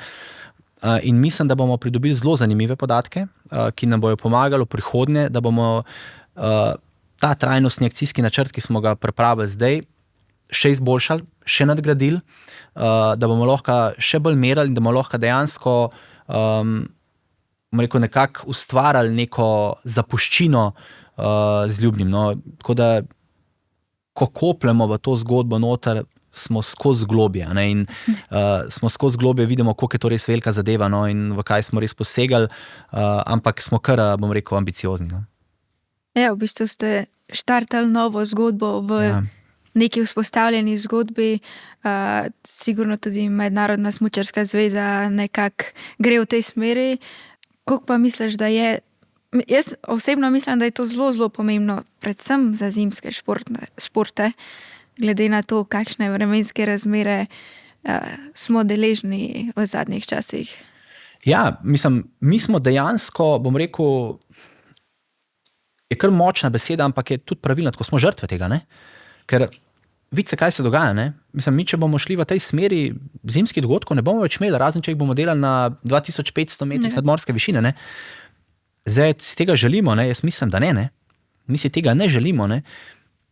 In mislim, da bomo pridobili zelo zanimive podatke, ki nam bojo pomagali v prihodnje, da bomo ta trajnostni akcijski načrt, ki smo ga pripravili zdaj, še izboljšali, še nadgradili, da bomo lahko še bolj merili in da bomo lahko dejansko nekako ustvarjali neko zapuščino z Ljubnim. No. Tako da, ko kopljemo v to zgodbo noter, smo skozi globje. In smo skozi globje, vidimo, koliko je to res velika zadeva, no, in v kaj smo res posegali, ampak smo kar, bom rekel, ambiciozni. No. Ja, v bistvu ste štartali novo zgodbo v neki vzpostavljeni zgodbi, sigurno tudi Mednarodna smučarska zveza nekako gre v tej smeri. Koliko pa misliš, da je? Jaz osebno mislim, da je to zelo, zelo pomembno, predvsem za zimske športe, glede na to, kakšne vremenske razmere smo deležni v zadnjih časih. Ja, mislim, mi smo dejansko, bom rekel, je kar močna beseda, ampak je tudi pravilna, tako smo žrtve tega, ne? Ker vidite, kaj se dogaja, ne? Mislim, mi, če bomo šli v tej smeri zimskih dogodkov, ne bomo več imeli, razen če jih bomo delali na 2500 metrih nadmorske višine, ne? Zdaj, si tega želimo, ne? Jaz mislim, da ne. Mi si tega ne želimo, ne?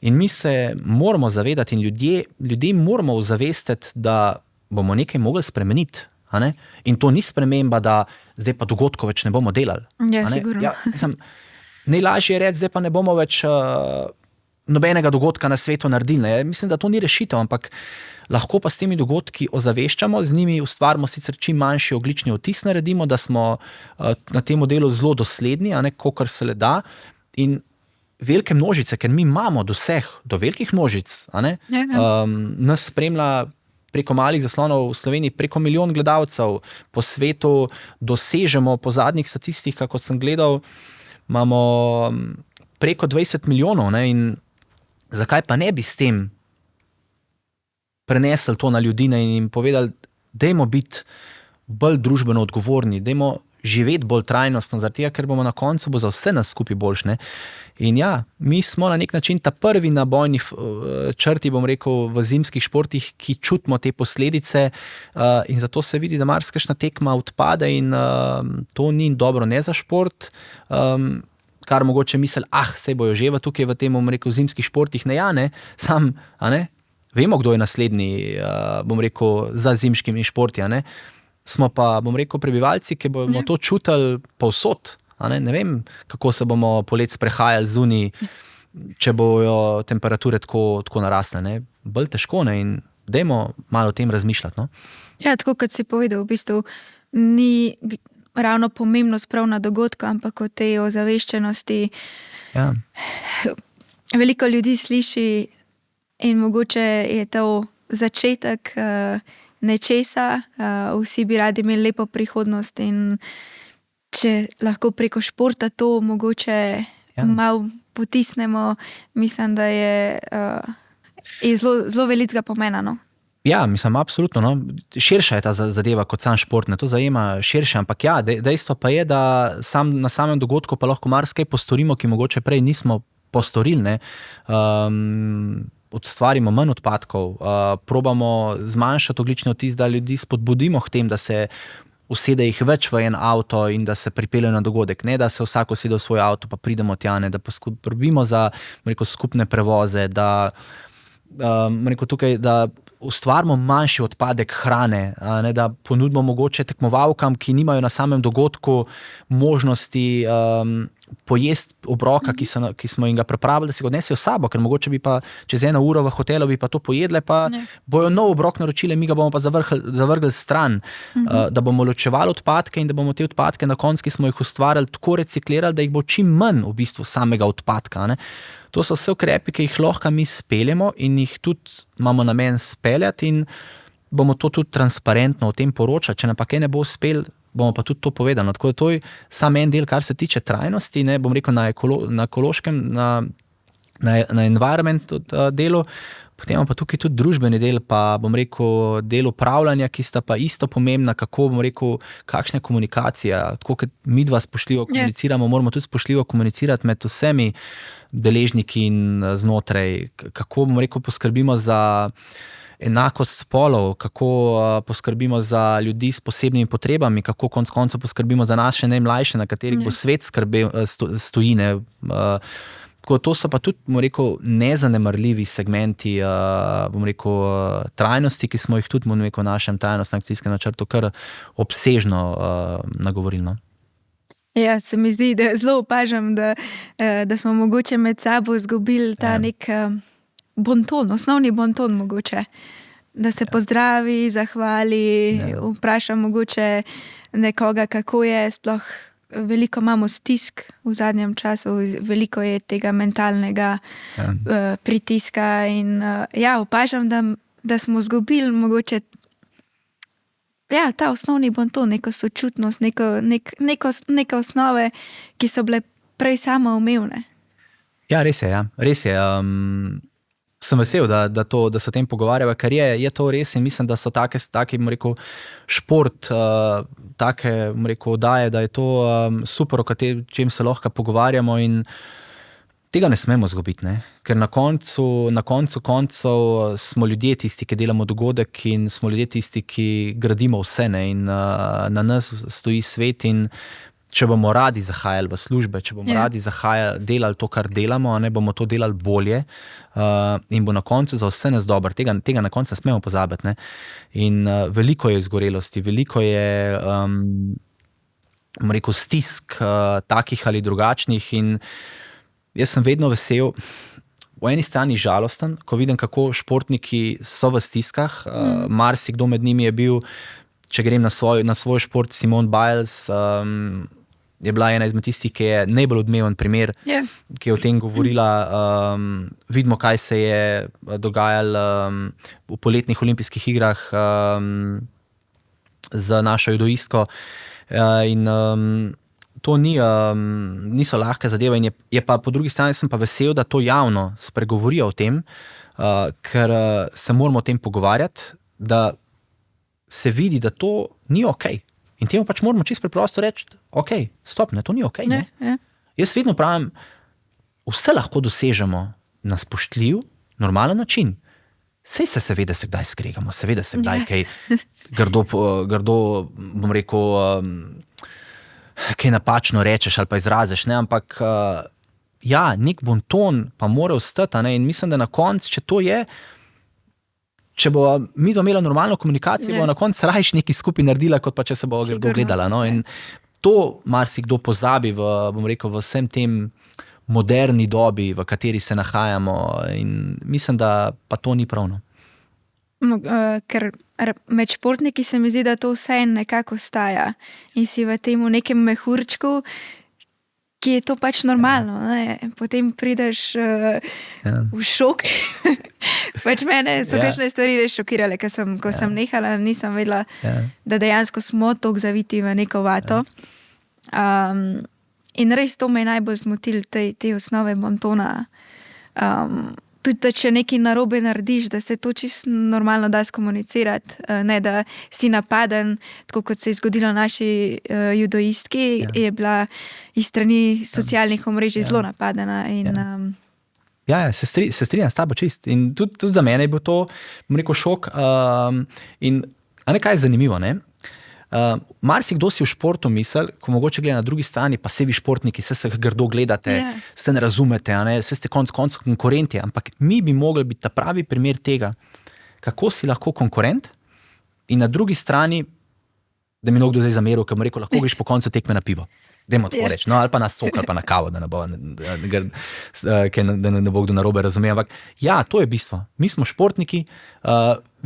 In mi se moramo zavedati in ljudje moramo ozavestiti, da bomo nekaj mogli spremeniti. A ne? In to ni sprememba, da zdaj pa dogodkov več ne bomo delali. Ja, sigurno. Najlažje je reči, zdaj pa ne bomo več nobenega dogodka na svetu naredili. Ne? Mislim, da to ni rešitev, ampak lahko pa s temi dogodki ozaveščamo, z njimi ustvarimo sicer čim manjši ogljični odtis, naredimo, da smo na tem modelu zelo dosledni, kolikor se le da. In velike množice, ker mi imamo do velikih množic, nas spremlja preko malih zaslonov v Sloveniji preko 1 milijon gledalcev, po svetu dosežemo, po zadnjih statistikah, kot sem gledal, imamo preko 20 milijonov. Ne? In zakaj pa ne bi s tem prenesli to na ljudi in jim povedali, dajmo biti bolj družbeno odgovorni, dajmo živeti bolj trajnostno, zaradi tega, ker bomo na koncu bo za vse nas skupaj boljše. In ja, mi smo na nek način ta prvi na bojni črti, bom rekel, v zimskih športih, ki čutimo te posledice in zato se vidi, da marsikšna tekma odpade in to ni dobro ne za šport, kar mogoče misli, sej bojo že tukaj v tem, bom rekel, zimskih športih, vemo, kdo je naslednji, bom rekel, za zimskimi športi, smo pa, bom rekel, prebivalci, ki bomo to čutili povsod. Ne vem, kako se bomo polet sprehajali zunaj, če bojo temperature tako narasle. Ne? Bolj težko, ne? In dajmo malo o tem razmišljati. No? Ja, tako kot si povedal, v bistvu ni ravno pomembno sprav na dogodku, ampak o tej ozaveščenosti. Ja. Veliko ljudi sliši in mogoče je to začetek nečesa. Vsi bi radi imeli lepo prihodnost in če lahko preko športa to mogoče malo potisnemo, mislim, da je zelo velikega pomena. No? Ja, mislim, absolutno. No. Širša je ta zadeva kot sam šport, ne to zajema širše, ampak ja, dejstvo pa je, da na samem dogodku pa lahko marsikaj postorimo, ki mogoče prej nismo postorili. Ustvarimo manj odpadkov, probamo zmanjšati ogljični odtis, da ljudi spodbudimo k tem, da se usede jih več v en avto in da se pripeljejo na dogodek, ne da se vsak usede v svoj avto pa pridemo tja, ne, da poskrbimo za skupne prevoze, da tukaj, da ustvarimo manjši odpadek hrane, ne, da ponudimo mogoče tekmovalkam, ki nimajo na samem dogodku možnosti pojesti obroka, ki smo jim ga pripravili, da se ga odnesejo s sabo, ker mogoče bi pa čez 1 uro v hotelu bi pa to pojedle, pa bojo nov obrok naročile, mi ga bomo pa zavrgli stran, da bomo ločevali odpadke in da bomo te odpadke na koncu, ki smo jih ustvarjali, tako reciklirali, da jih bo čim manj v bistvu samega odpadka. Ne. To so vse ukrepi, ki jih lahko mi speljemo in jih tudi imamo namen speljati in bomo to tudi transparentno o tem poročati, če nam pa kaj ne bo uspel, bomo pa tudi to povedali. Tako da to je samo en del, kar se tiče trajnosti, ne, bom rekel na ekološkem, na environment delu, potem pa tukaj tudi družbeni del, pa bom rekel del upravljanja, ki sta pa isto pomembna, kako bom rekel, kakšna je komunikacija. Tako kot mi dva spoštljivo komuniciramo, moramo tudi spoštljivo komunicirati med vsemi deležniki in znotraj, kako bom rekel, poskrbimo za enakost spolov, kako poskrbimo za ljudi s posebnimi potrebami, kako konec koncev poskrbimo za naše najmlajše, na katerih bo svet stojine. To so pa tudi, bom rekel, nezanemarljivi segmenti, bom rekel, trajnosti, ki smo jih tudi, bom rekel, v našem trajnostnem akcijskem načrtu kar obsežno nagovorili. No? Ja, se mi zdi, da zelo opažam, da smo mogoče med sabo izgubili ta nek bonton, osnovni bonton mogoče, da se pozdravi, zahvali, vpraša mogoče nekoga, kako je, sploh veliko imamo stisk v zadnjem času, veliko je tega mentalnega pritiska in opažam, da smo izgubili mogoče ta osnovni bonton, neko sočutnost, neke osnove, ki so bile prej samoumevne. Ja, res je, ja. Res je. Sem vesel, da se o tem pogovarjava, ker je to res in mislim, da so taki, bom rekel, šport, take, bom rekel, oddaje, da je to super, o čem se lahko pogovarjamo in tega ne smemo izgubiti, ne? Ker na koncu koncev smo ljudje tisti, ki delamo dogodek in smo ljudje tisti, ki gradimo vse, ne? In na nas stoji svet in če bomo radi zahajali v službe, če bomo radi delali to, kar delamo, ne bomo to delali bolje in bo na koncu za vse nas dobro. Tega na koncu ne smemo pozabiti. Ne? In veliko je izgorelosti, veliko je rekel, stisk takih ali drugačnih in jaz sem vedno vesel, v eni strani žalosten, ko vidim, kako športniki so v stiskah. Marsikdo med njimi je bil, če grem na svoj šport, Simone Biles, je bila ena izmed tistih, ki je najbolj odmeven primer, ki je o tem govorila. Vidimo, kaj se je dogajalo v poletnih olimpijskih igrah z našo judoistko. In to niso lahke zadeve. In je pa po drugi strani sem pa vesel, da to javno spregovorijo o tem, ker se moramo o tem pogovarjati, da se vidi, da to ni okej. In temu pač moramo čisto preprosto reči, ok, stop, ne, to ni ok. Ne? Jaz vedno pravim, vse lahko dosežemo na spoštljiv, normalen način. Sej se seveda se kdaj skregamo, seveda se kdaj kaj grdo, bom rekel, kaj napačno rečeš ali pa izraziš, ne? Ampak nek bonton pa mora ostati, ne? In mislim, da na koncu, če to je, če bo mi imela normalno komunikacijo, bo na koncu rajš nekaj skupaj naredila, kot pa če se bo grdo gledala. No? In to marsikdo pozabi bom rekel, v vsem tem moderni dobi, v kateri se nahajamo, in mislim, da pa to ni pravno. Ker med športniki se mi zdi, da to vse nekako ostaja in si v tem nekem mehurčku, ki je to pač normalno. Ne? Potem prideš v šok. Pač mene so kakšne stvari res šokirale, ko sem nehala, nisem vedela, da dejansko smo toliko zaviti v neko vato. In res to me je najbolj zmotil, te osnove bontona. Tudi, da če nekaj narobe narediš, da se to čisto normalno da skomunicirati, ne da si napaden, tako kot se je zgodilo naši judoistki, je bila iz strani socialnih omrežij zelo napadena. In, se strinjam s tabo čist. In tudi za mene je bil to, bom rekel, šok. In kaj je zanimivo, ne? Marsikdo si v športu misli, ko mogoče gleda na drugi strani, pa se vi športniki, se grdo gledate, se ne razumete, se ste konc konkurenti, ampak mi bi mogli biti ta pravi primer tega, kako si lahko konkurent in na drugi strani, da mi nekdo zdaj zameril, ker mu rekel, lahko greš po koncu tekme na pivo. Dajmo tako reči, no, ali pa na sok, ali pa na kavo, da ne bo kdo narobe razumel. Ampak to je bistvo. Mi smo športniki,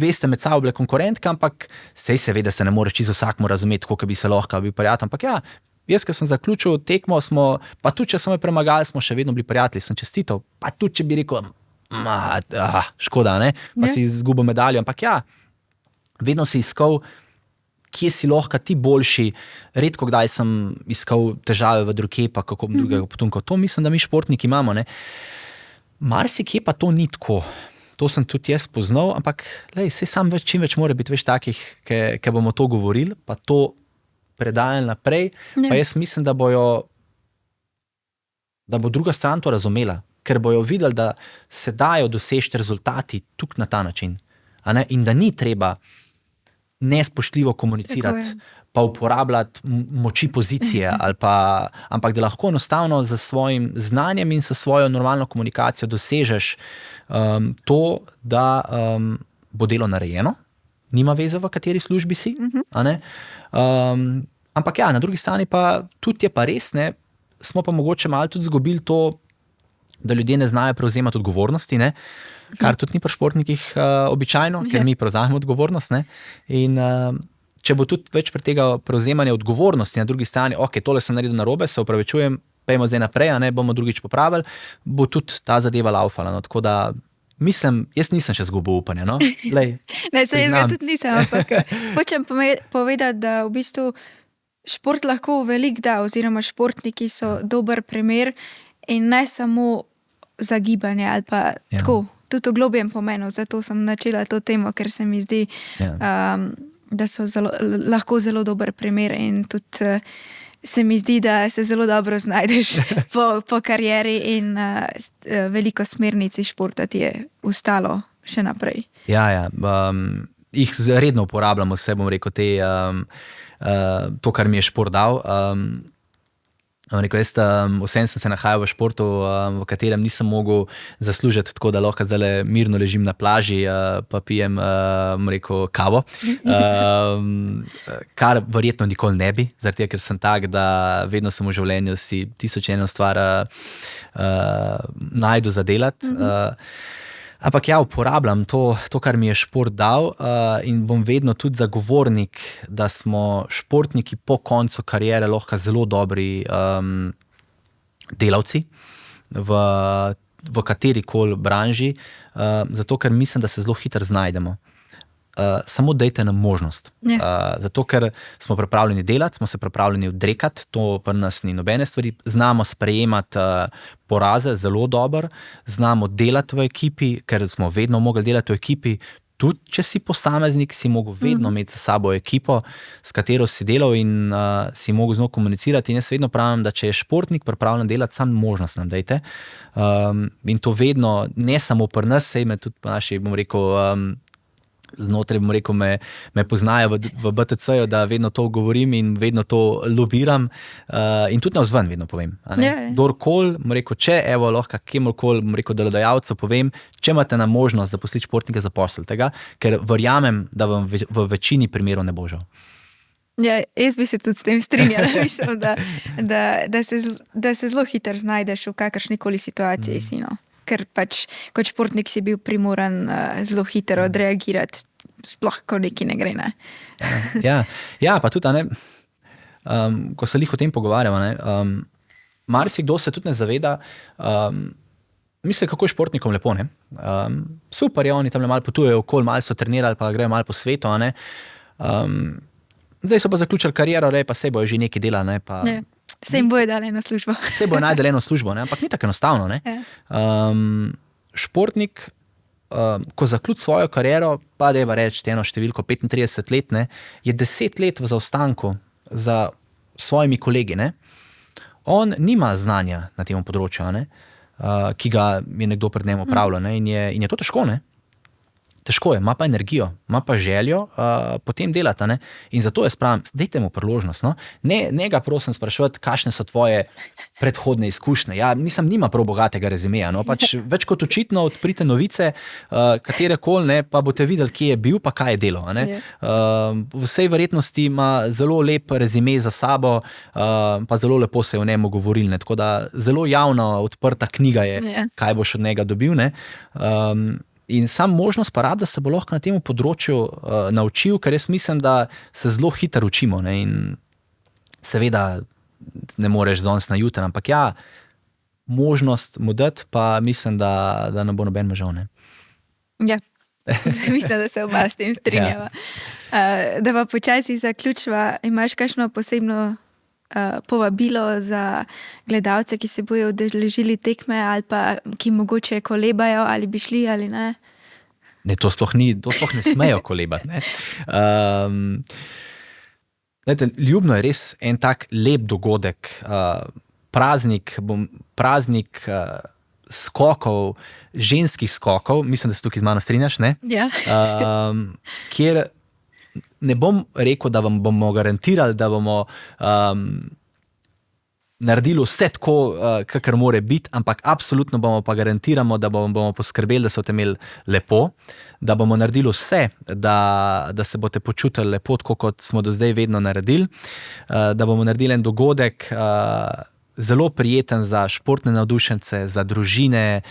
veste, med sabo bile konkurentke, ampak seveda se ne moreš čisto vsakmu razumeti, kako bi se lahko bil prijatelj. Ampak jaz, ko sem zaključil tekmo, pa tudi, če smo me premagali, smo še vedno bili prijatelji, sem čestital. Pa tudi, če bi rekel, škoda, ne? Pa si izgubil medaljo. Ampak vedno si iskal, kje si lahko ti boljši. Redko kdaj sem iskal težave v druge, pa kako drugega potomka. To mislim, da mi športniki imamo. Ne? Marsikje pa to ni tako. To sem tudi jaz poznal, ampak čim več mora biti takih, ki bomo to govorili, pa to predajali naprej. Pa jaz mislim, da bo druga stran to razumela, ker bojo videli, da se dajo doseči rezultati tukaj na ta način. In da ni treba nespoštljivo komunicirati, pa uporabljati moči pozicije, ampak da lahko enostavno z svojim znanjem in s svojo normalno komunikacijo dosežeš to, da bo delo narejeno, nima veze, v kateri službi si. Ampak na drugi strani pa tudi je pa res, ne, smo pa mogoče malo tudi izgubili to, da ljudje ne znajo prevzemati odgovornosti, ne? Kar tudi ni pri športnikih običajno, ker mi prevzamemo odgovornost. Ne? In če bo tudi več pri tega prevzemanja odgovornosti na drugi strani, tole sem naredil narobe, se opravičujem, pejmo zdaj naprej, bomo drugič popravili, bo tudi ta zadeva laufala. No? Tako da mislim, jaz nisem še izgubil upanja. No? Ne, se jaz ga tudi nisem, ampak hočem povedati, da v bistvu šport lahko veliko da, oziroma športniki so dober primer in ne samo za gibanje ali pa tako, tudi v globjem pomenu. Zato sem načela to temo, ker se mi zdi, da so lahko zelo dober primer in tudi se mi zdi, da se zelo dobro znajdeš po karieri in veliko smernic iz športa ti je ostalo še naprej. Jih redno uporabljamo, vse bom rekel, to, kar mi je šport dal. Rekel, vsem sem se nahajal v športu, v katerem nisem mogel zaslužiti tako, da lahko zdaj mirno ležim na plaži pa pijem kavo. Kar verjetno nikoli ne bi, zaradi tega, ker sem tak, da vedno sem v življenju si 1001 stvar najdu za delati. Ampak ja, uporabljam to, kar mi je šport dal in bom vedno tudi zagovornik, da smo športniki po koncu kariere lahko zelo dobri delavci v katerikoli branži, zato ker mislim, da se zelo hitro znajdemo. Samo dajte nam možnost. Zato, ker smo pripravljeni delati, smo se pripravljeni odrekati, to pri nas ni nobene stvari. Znamo sprejemati poraze zelo dobro, znamo delati v ekipi, ker smo vedno mogli delati v ekipi. Tudi, če si posameznik, si mogel vedno imeti za sabo ekipo, s katero si delal in si mogel z njo komunicirati. In jaz vedno pravim, da če je športnik pripravljen delati, sam možnost nam dajte. In to vedno, ne samo pri nas, sej me tudi po naši, bom rekel, znotraj, bom rekel, me poznajo v BTC-ju, da vedno to govorim in vedno to lobiram in tudi navzven vedno povem. Kdorkoli, bom rekel, če evo lahko kjemorkoli, bom rekel, delodajalcu povem, če imate na možnost zaposliti športnika, zaposlite ga, ker verjamem, da vam v večini primerov ne bo žal. Ja, jaz bi se tudi s tem strinjala. Mislim, da se zelo hitro znajdeš v kakršnikoli situaciji si, no. Ker pač kot športnik si bil primoran zelo hitro odreagirati, sploh ko nekaj ne gre. Ne? Ja, pa tudi, ko se o tem pogovarjamo, marsikdo se tudi ne zaveda, misli, kako je športnikom lepo. Super je, oni tam malo potujejo okoli, malo so trenirali, pa grejo malo po svetu. Zdaj so pa zaključili kariero, pa sej bojo že nekaj delali. Se jim bojo dali eno službo. Se bojo najdeli eno službo, ampak ni tako enostavno. Športnik, ko zaključi svojo kariero, pa deva reči eno številko 35 let, je 10 let v zaostanku za svojimi kolegi. On nima znanja na tem področju, ki ga je nekdo pred njim opravljal. In je to težko. Težko je, ima pa energijo, ima pa željo potem delati. In zato jaz pravim, dajte mu priložnost. Ne ga prosim spraševati, kakšne so tvoje predhodne izkušnje. Ja, nima prav bogatega rezimeja. Pač več kot očitno odprite novice, katerekoli, pa boste videli, kje je bil, pa kaj je delal. V vsej verjetnosti ima zelo lep rezime za sabo, pa zelo lepo se je o njemu govorili. Tako da zelo javno odprta knjiga je, kaj boš od njega dobil. In sam možnost pa rab, da se bo lahko na tem področju naučil, ker jaz mislim, da se zelo hitro učimo. In seveda ne moreš danes na jutri, ampak ja, možnost mu dati, pa mislim, da ne bo noben žal. Ja, mislim, da se oba s tem strinjava. Da pa počasi zaključiva, imaš kakšno posebno povabilo za gledalce, ki se bojo udeležili tekme ali pa ki mogoče kolebajo ali bi šli ali ne? Ne, to sploh ne smejo kolebati. Ljubno je res en tak lep dogodek, praznik skokov, ženskih skokov, mislim, da se tukaj z mano strinjaš, ne? Ja. Kjer ne bom rekel, da vam bomo garantirali, da bomo naredili vse tako, kakor more biti, ampak absolutno bomo pa garantiramo, da bomo poskrbeli, da se boste imeli lepo, da bomo naredili vse, da se boste počutili lepo, tako kot smo do zdaj vedno naredili, da bomo naredili en dogodek zelo prijeten za športne navdušence, za družine,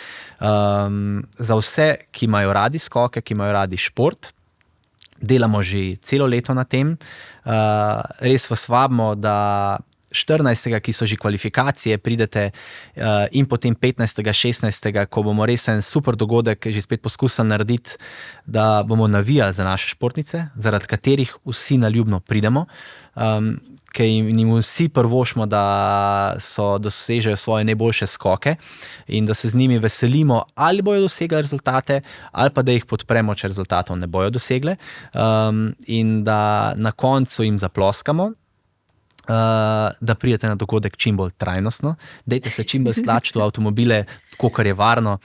za vse, ki imajo radi skoke, ki imajo radi šport. Delamo že celo leto na tem. Res vas vabimo, da 14. ki so že kvalifikacije, pridete in potem 15. 16. ko bomo res en super dogodek že spet poskusili narediti, da bomo navijali za naše športnice, zaradi katerih vsi naljubno pridemo, ker jim vsi prvošmo, da dosežejo svoje najboljše skoke in da se z njimi veselimo, ali bojo dosegli rezultate, ali pa da jih podpremo, če rezultatov ne bojo dosegle, in da na koncu jim zaploskamo, da pridete na dogodek čim bolj trajnostno. Dajte se čim bolj stlačiti v avtomobile, tako kar je varno,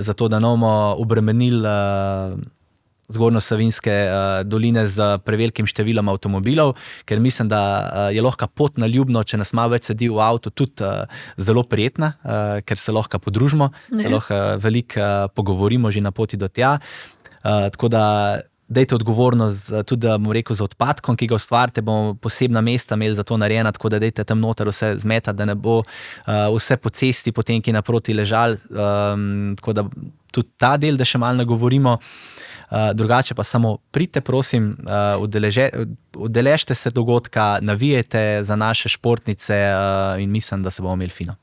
zato da ne bomo obremenili Zgornjo-Savinjske doline z prevelikim številom avtomobilov, ker mislim, da je lahko pot na Ljubno, če nas malo več sedi v avtu, tudi zelo prijetna, ker se lahko podružimo, se lahko veliko pogovorimo že na poti do tja. Tako da dajte odgovornost tudi, da bom rekel, za odpadkom, ki ga ustvarite, bomo posebna mesta imeli za to narejena, tako da dajte tam noter vse zmetati, da ne bo vse po cesti, potem ki naproti ležal, tako da tudi ta del, da še malo nagovorimo. Drugače pa samo pridite, prosim, udeležite se dogodka, navijajte za naše športnice in mislim, da se bomo imeli fino.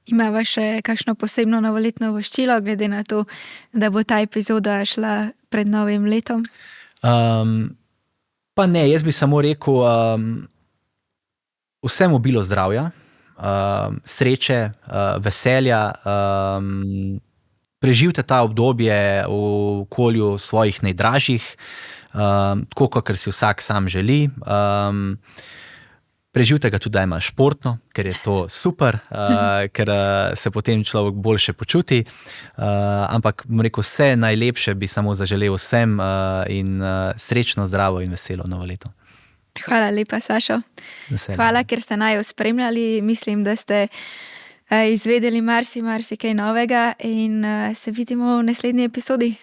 Imava še kakšno posebno novoletno voščilo, glede na to, da bo ta epizoda šla pred novim letom? Pa ne, jaz bi samo rekel, vsem obilo zdravja, sreče, veselja, preživite ta obdobje v okolju svojih najdražjih, tako, kakor si vsak sam želi. Preživite ga tudi, da ima športno, ker je to super, ker se potem človek boljše počuti, ampak bom rekel, vse najlepše bi samo zaželel vsem in srečno, zdravo in veselo novo leto. Hvala lepa, Sašo. Hvala, ker ste naju spremljali. Mislim, da ste izvedeli marsikaj novega in se vidimo v naslednji epizodi.